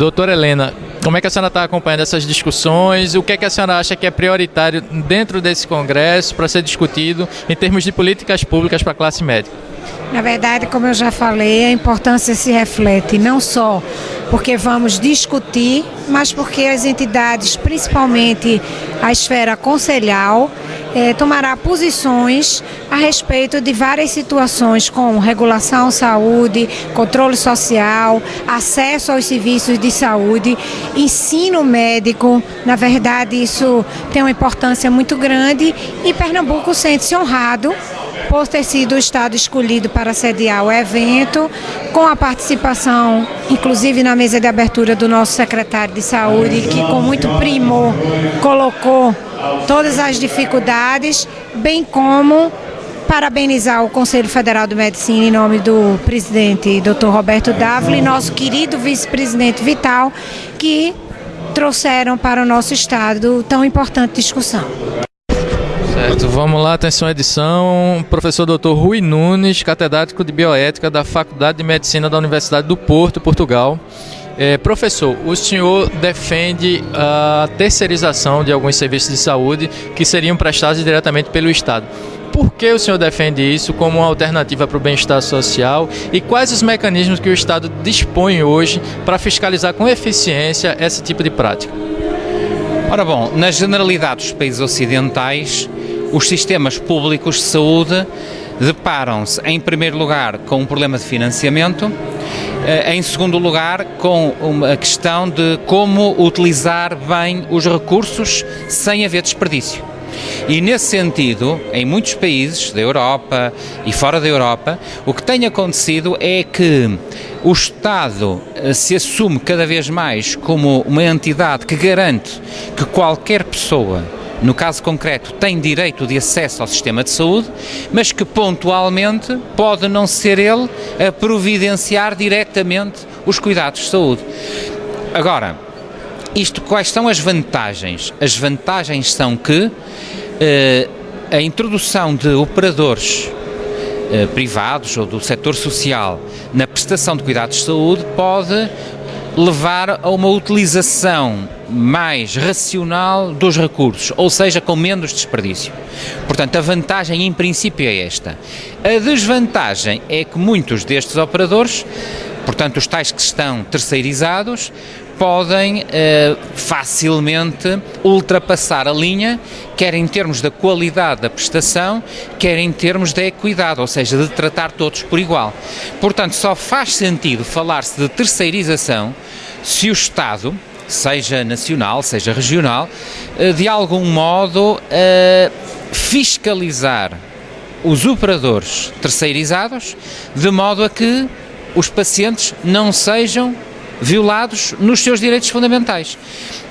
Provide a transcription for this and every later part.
Doutora Helena, como é que a senhora está acompanhando essas discussões? O que é que a senhora acha que é prioritário dentro desse congresso para ser discutido em termos de políticas públicas para a classe médica? Na verdade, como eu já falei, a importância se reflete não só porque vamos discutir, mas porque as entidades, principalmente a esfera conselhal, tomará posições a respeito de várias situações como regulação à saúde, controle social, acesso aos serviços de saúde, ensino médico. Na verdade, isso tem uma importância muito grande e Pernambuco sente-se honrado por ter sido o estado escolhido para sediar o evento, com a participação, inclusive na mesa de abertura do nosso secretário de saúde, que com muito primor colocou todas as dificuldades, bem como parabenizar o Conselho Federal de Medicina em nome do presidente Dr. Roberto Dávila e nosso querido vice-presidente Vital, que trouxeram para o nosso estado tão importante discussão. Certo, vamos lá, atenção à edição. Professor Dr. Rui Nunes, catedrático de Bioética da Faculdade de Medicina da Universidade do Porto, Portugal. Professor, o senhor defende a terceirização de alguns serviços de saúde que seriam prestados diretamente pelo Estado. Por que o senhor defende isso como uma alternativa para o bem-estar social e quais os mecanismos que o Estado dispõe hoje para fiscalizar com eficiência esse tipo de prática? Ora bom, na generalidade dos países ocidentais, os sistemas públicos de saúde deparam-se, em primeiro lugar, com um problema de financiamento, em segundo lugar, com uma questão de como utilizar bem os recursos sem haver desperdício. E nesse sentido, em muitos países da Europa e fora da Europa, o que tem acontecido é que o Estado se assume cada vez mais como uma entidade que garante que qualquer pessoa, no caso concreto, tem direito de acesso ao sistema de saúde, mas que pontualmente pode não ser ele a providenciar diretamente os cuidados de saúde. Agora, quais são as vantagens? As vantagens são que a introdução de operadores privados ou do setor social na prestação de cuidados de saúde pode levar a uma utilização mais racional dos recursos, ou seja, com menos desperdício. Portanto, a vantagem em princípio é esta. A desvantagem é que muitos destes operadores, portanto os tais que estão terceirizados, podem facilmente ultrapassar a linha, quer em termos da qualidade da prestação, quer em termos da equidade, ou seja, de tratar todos por igual. Portanto, só faz sentido falar-se de terceirização se o Estado, seja nacional, seja regional, de algum modo fiscalizar os operadores terceirizados, de modo a que os pacientes não sejam violados nos seus direitos fundamentais.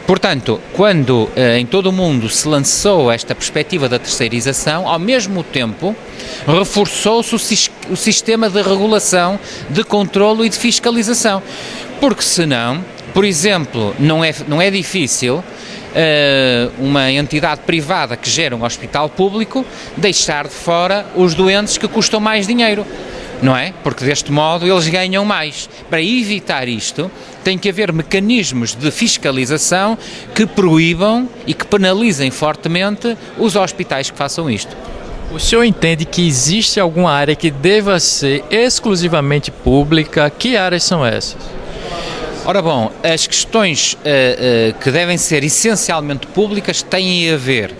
Portanto, quando em todo o mundo se lançou esta perspectiva da terceirização, ao mesmo tempo reforçou-se o sistema de regulação, de controlo e de fiscalização, porque senão, por exemplo, não é difícil uma entidade privada que gera um hospital público deixar de fora os doentes que custam mais dinheiro. Não é? Porque deste modo eles ganham mais. Para evitar isto, tem que haver mecanismos de fiscalização que proíbam e que penalizem fortemente os hospitais que façam isto. O senhor entende que existe alguma área que deva ser exclusivamente pública? Que áreas são essas? Ora bom, as questões que devem ser essencialmente públicas têm a ver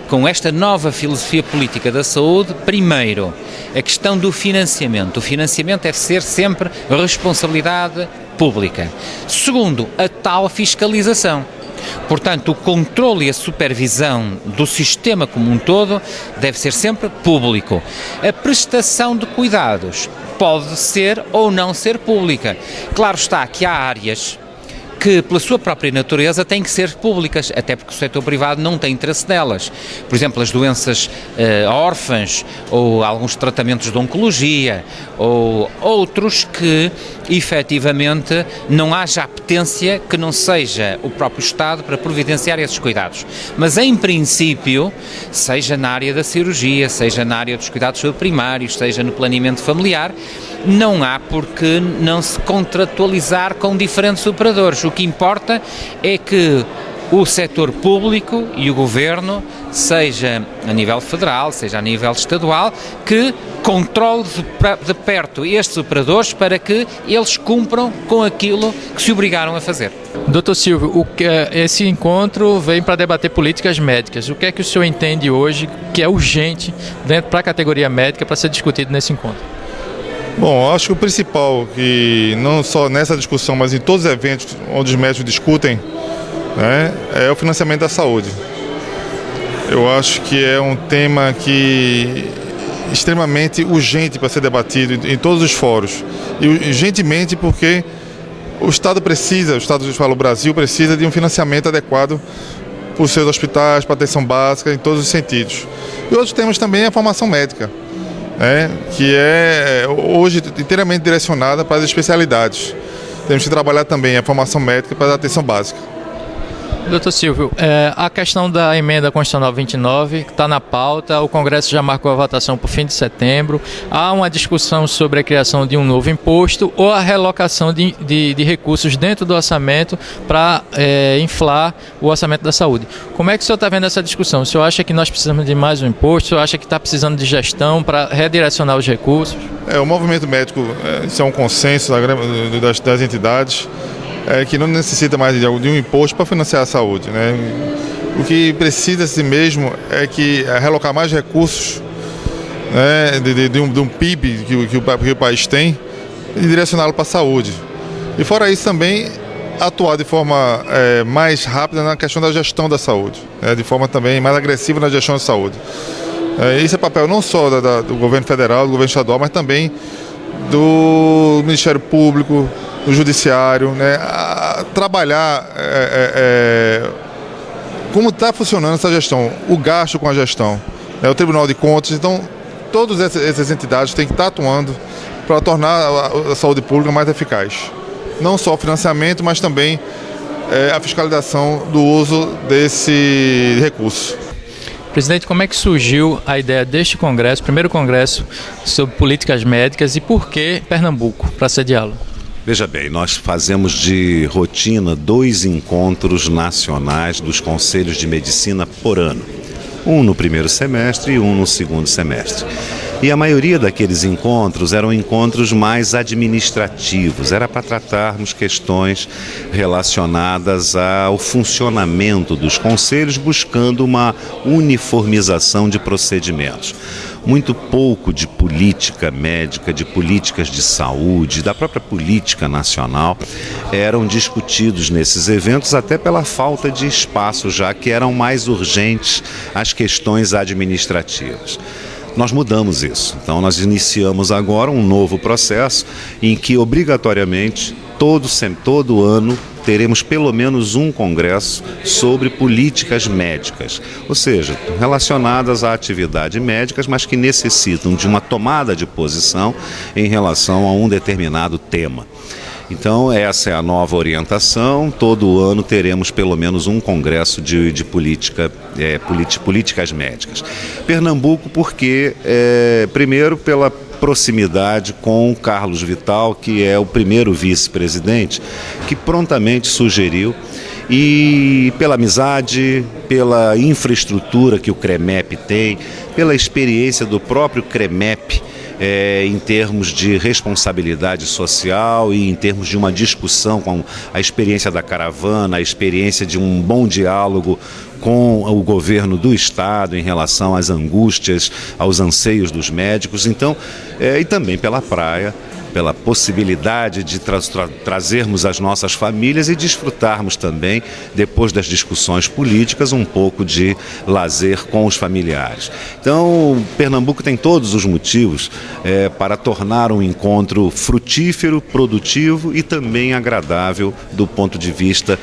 com esta nova filosofia política da saúde. Primeiro, a questão do financiamento. O financiamento deve ser sempre responsabilidade pública. Segundo, a tal fiscalização. Portanto, o controle e a supervisão do sistema como um todo deve ser sempre público. A prestação de cuidados pode ser ou não ser pública. Claro está que há áreas que, pela sua própria natureza, têm que ser públicas, até porque o setor privado não tem interesse nelas. Por exemplo, as doenças órfãs, ou alguns tratamentos de oncologia, ou outros que, efetivamente, não haja apetência que não seja o próprio Estado para providenciar esses cuidados. Mas, em princípio, seja na área da cirurgia, seja na área dos cuidados primários, seja no planeamento familiar, não há por que não se contratualizar com diferentes operadores. O que importa é que o setor público e o governo, seja a nível federal, seja a nível estadual, que controle de perto estes operadores para que eles cumpram com aquilo que se obrigaram a fazer. Doutor Silvio, esse encontro vem para debater políticas médicas. O que é que o senhor entende hoje que é urgente dentro para a categoria médica para ser discutido nesse encontro? Bom, acho que o principal, que não só nessa discussão, mas em todos os eventos onde os médicos discutem, né, é o financiamento da saúde. Eu acho que é um tema extremamente urgente para ser debatido em todos os fóruns. E urgentemente porque o Estado o Brasil precisa de um financiamento adequado para os seus hospitais, para a atenção básica, em todos os sentidos. E outros temas também é a formação médica, né, que é hoje inteiramente direcionada para as especialidades. Temos que trabalhar também a formação médica para a atenção básica. Doutor Silvio, a questão da emenda constitucional 29 está na pauta, o Congresso já marcou a votação para o fim de setembro, há uma discussão sobre a criação de um novo imposto ou a relocação de recursos dentro do orçamento para inflar o orçamento da saúde. Como é que o senhor está vendo essa discussão? O senhor acha que nós precisamos de mais um imposto? O senhor acha que está precisando de gestão para redirecionar os recursos? O movimento médico, isso é um consenso das entidades, que não necessita mais de um imposto para financiar a saúde, né? O que precisa-se mesmo é relocar mais recursos, né, de um PIB que o país tem e direcioná-lo para a saúde. E fora isso também atuar de forma mais rápida na questão da gestão da saúde, né, de forma também mais agressiva na gestão da saúde. Esse é papel não só do governo federal, do governo estadual, mas também do Ministério Público, do Judiciário, né, a trabalhar como está funcionando essa gestão, o gasto com a gestão, né, o Tribunal de Contas. Então, todas essas entidades têm que estar atuando para tornar a saúde pública mais eficaz. Não só o financiamento, mas também a fiscalização do uso desse recurso. Presidente, como é que surgiu a ideia deste congresso, primeiro congresso sobre políticas médicas, e por que Pernambuco para sediá-lo? Veja bem, nós fazemos de rotina 2 encontros nacionais dos conselhos de medicina por ano. Um no primeiro semestre e um no segundo semestre. E a maioria daqueles encontros eram encontros mais administrativos, era para tratarmos questões relacionadas ao funcionamento dos conselhos, buscando uma uniformização de procedimentos. Muito pouco de política médica, de políticas de saúde, da própria política nacional eram discutidos nesses eventos, até pela falta de espaço, já que eram mais urgentes as questões administrativas. Nós mudamos isso, então nós iniciamos agora um novo processo em que obrigatoriamente todo ano teremos pelo menos um congresso sobre políticas médicas, ou seja, relacionadas à atividade médicas, mas que necessitam de uma tomada de posição em relação a um determinado tema. Então essa é a nova orientação, todo ano teremos pelo menos um congresso de políticas médicas. Pernambuco porque, primeiro pela proximidade com o Carlos Vital, que é o primeiro vice-presidente, que prontamente sugeriu, e pela amizade, pela infraestrutura que o CREMEP tem, pela experiência do próprio CREMEP, em termos de responsabilidade social e em termos de uma discussão com a experiência da caravana, a experiência de um bom diálogo com o governo do Estado em relação às angústias, aos anseios dos médicos. Então, e também pela praia, pela possibilidade de trazermos as nossas famílias e desfrutarmos também, depois das discussões políticas, um pouco de lazer com os familiares. Então, Pernambuco tem todos os motivos para tornar um encontro frutífero, produtivo e também agradável do ponto de vista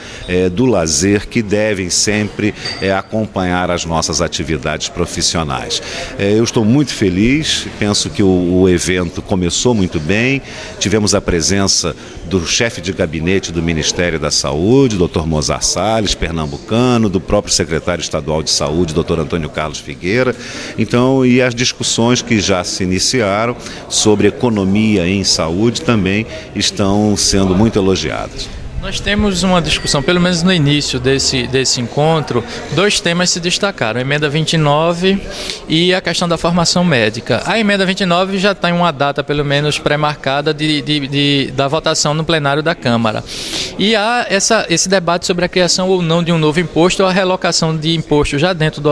do lazer, que devem sempre acompanhar as nossas atividades profissionais. Eu estou muito feliz, penso que o evento começou muito bem. Tivemos a presença do chefe de gabinete do Ministério da Saúde, Dr. Mozart Salles, pernambucano, do próprio secretário estadual de Saúde, Dr. Antônio Carlos Figueira. Então, e as discussões que já se iniciaram sobre economia em saúde também estão sendo muito elogiadas. Nós temos uma discussão, pelo menos no início desse encontro, dois temas se destacaram, a emenda 29 e a questão da formação médica. A emenda 29 já tem uma data, pelo menos, pré-marcada da votação no plenário da Câmara. E há esse debate sobre a criação ou não de um novo imposto ou a relocação de imposto já dentro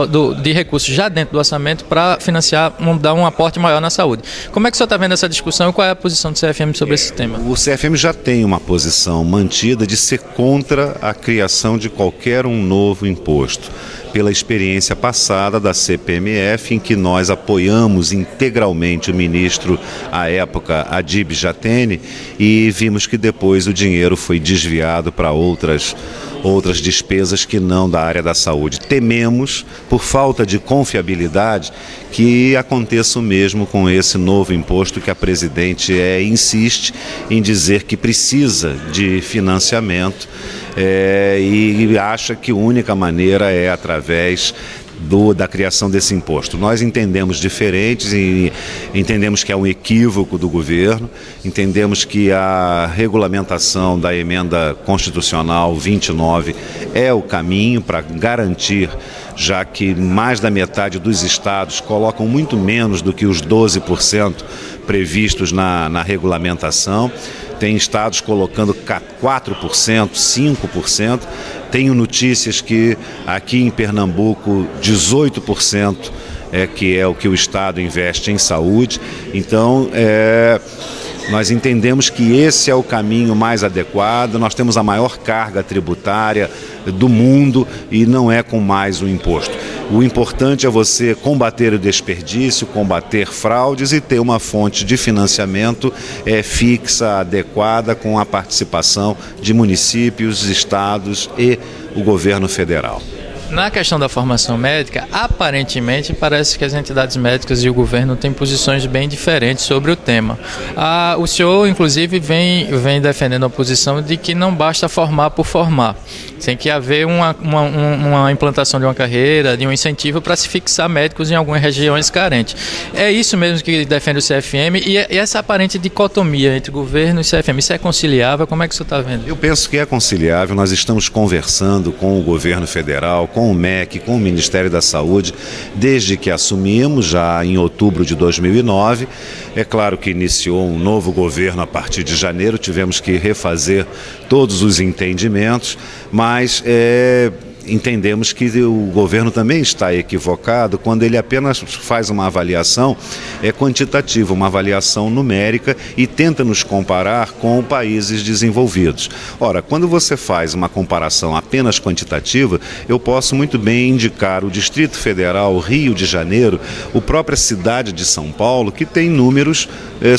de recursos já dentro do orçamento para financiar, dar um aporte maior na saúde. Como é que o senhor está vendo essa discussão e qual é a posição do CFM sobre esse tema? O CFM já tem uma posição mantida de ser contra a criação de qualquer um novo imposto, pela experiência passada da CPMF, em que nós apoiamos integralmente o ministro, à época, Adib Jatene, e vimos que depois o dinheiro foi desviado para outras despesas que não da área da saúde. Tememos, por falta de confiabilidade, que aconteça o mesmo com esse novo imposto que a presidente insiste em dizer que precisa de financiamento e acha que a única maneira é através da criação desse imposto. Nós entendemos diferentes e entendemos que é um equívoco do governo, entendemos que a regulamentação da emenda constitucional 29 é o caminho para garantir, já que mais da metade dos estados colocam muito menos do que os 12% previstos na regulamentação. Tem estados colocando 4%, 5%. Tenho notícias que aqui em Pernambuco 18% que é o que o estado investe em saúde. Então, nós entendemos que esse é o caminho mais adequado. Nós temos a maior carga tributária do mundo e não é com mais um imposto. O importante é você combater o desperdício, combater fraudes e ter uma fonte de financiamento fixa, adequada, com a participação de municípios, estados e o governo federal. Na questão da formação médica, aparentemente parece que as entidades médicas e o governo têm posições bem diferentes sobre o tema. O senhor, inclusive, vem defendendo a posição de que não basta formar por formar. Tem que haver uma implantação de uma carreira, de um incentivo para se fixar médicos em algumas regiões carentes. É isso mesmo que defende o CFM e essa aparente dicotomia entre governo e CFM, isso é conciliável? Como é que o senhor está vendo? Eu penso que é conciliável. Nós estamos conversando com o governo federal, com o MEC, com o Ministério da Saúde, desde que assumimos, já em outubro de 2009. É claro que iniciou um novo governo a partir de janeiro, tivemos que refazer todos os entendimentos, mas entendemos que o governo também está equivocado quando ele apenas faz uma avaliação quantitativa, uma avaliação numérica e tenta nos comparar com países desenvolvidos. Ora, quando você faz uma comparação apenas quantitativa, eu posso muito bem indicar o Distrito Federal, o Rio de Janeiro, a própria cidade de São Paulo, que tem números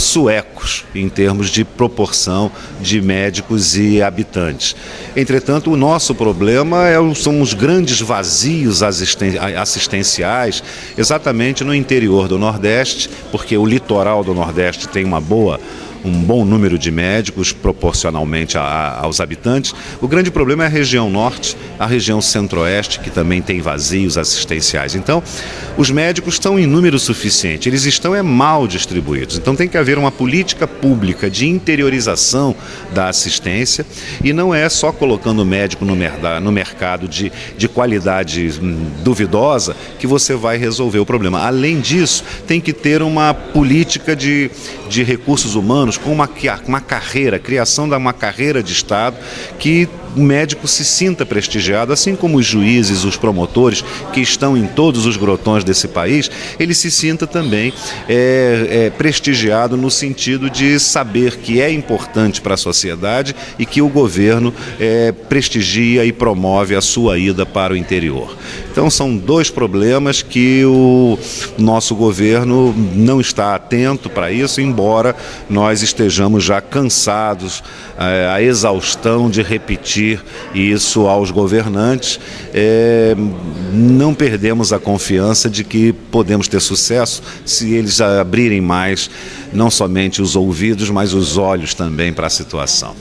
suecos em termos de proporção de médicos e habitantes. Entretanto, o nosso problema são os grandes vazios assistenciais exatamente no interior do Nordeste, porque o litoral do Nordeste tem um bom número de médicos proporcionalmente aos habitantes. O grande problema é a região norte, a região centro-oeste, que também tem vazios assistenciais. Então, os médicos estão em número suficiente, eles estão mal distribuídos. Então, tem que haver uma política pública de interiorização da assistência e não é só colocando o médico no mercado de qualidade duvidosa que você vai resolver o problema. Além disso, tem que ter uma política de recursos humanos com uma carreira, criação de uma carreira de Estado que o médico se sinta prestigiado, assim como os juízes, os promotores que estão em todos os grotões desse país, ele se sinta também prestigiado no sentido de saber que é importante para a sociedade e que o governo prestigia e promove a sua ida para o interior. Então são dois problemas que o nosso governo não está atento para isso, embora nós estejamos já cansados, a exaustão de repetir isso aos governantes. Não perdemos a confiança de que podemos ter sucesso se eles abrirem mais, não somente os ouvidos, mas os olhos também para a situação.